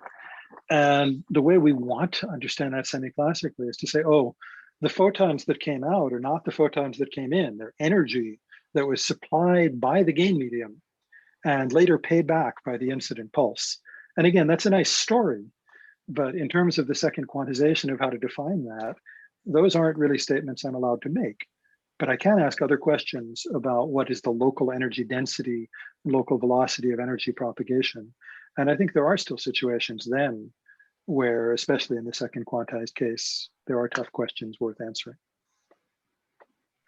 And the way we want to understand that semi-classically is to say, oh, the photons that came out are not the photons that came in. They're energy that was supplied by the gain medium and later paid back by the incident pulse. And again, that's a nice story, but in terms of the second quantization of how to define that, those aren't really statements I'm allowed to make. But I can ask other questions about what is the local energy density, local velocity of energy propagation. And I think there are still situations then where, especially in the second quantized case, there are tough questions worth answering.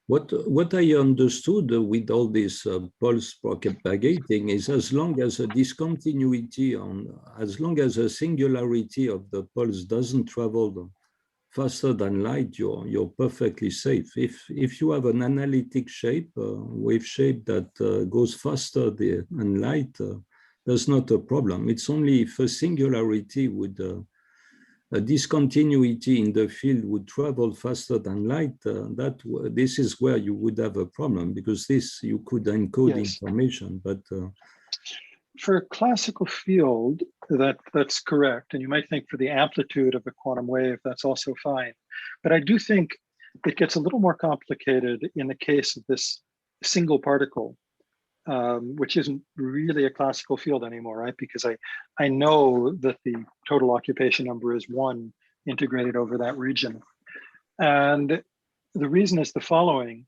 What I understood with all this pulse propagating is as long as a discontinuity as long as a singularity of the pulse doesn't travel faster than light, you're perfectly safe. If you have an analytic shape, wave shape that goes faster than light, there's not a problem. It's only if a singularity would a discontinuity in the field would travel faster than light, this is where you would have a problem, because this you could encode information, but for a classical field, that's correct. And you might think for the amplitude of a quantum wave, that's also fine. But I do think it gets a little more complicated in the case of this single particle, which isn't really a classical field anymore, right? Because I know that the total occupation number is 1 integrated over that region. And the reason is the following.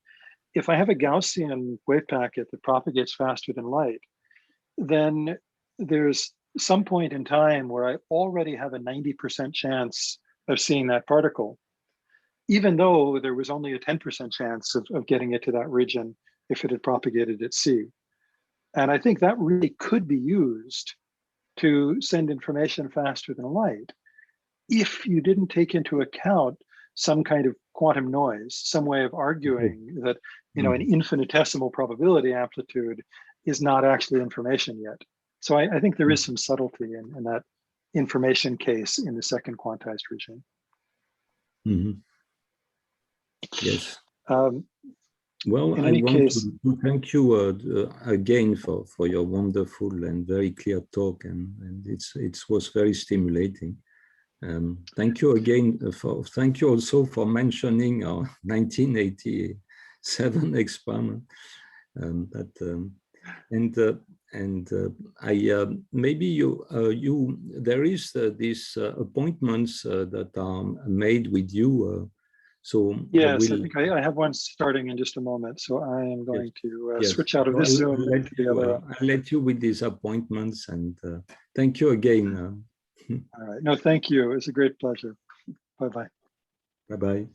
If I have a Gaussian wave packet that propagates faster than light, then there's some point in time where I already have a 90% chance of seeing that particle, even though there was only a 10% chance of getting it to that region if it had propagated at c. And I think that really could be used to send information faster than light if you didn't take into account some kind of quantum noise, some way of arguing that an infinitesimal probability amplitude is not actually information yet. So I think there is some subtlety in that information case in the second quantized regime. Mm-hmm. Yes. Well, in I any want case, to thank you again for your wonderful and very clear talk, and it was very stimulating. Thank you again thank you also for mentioning our 1987 experiment. Maybe there is these appointments that are made with you. So yes, I think I have one starting in just a moment. So I am going to switch out of this Zoom. I'll let you with these appointments, and thank you again. All right. No, thank you. It's a great pleasure. Bye-bye. Bye-bye.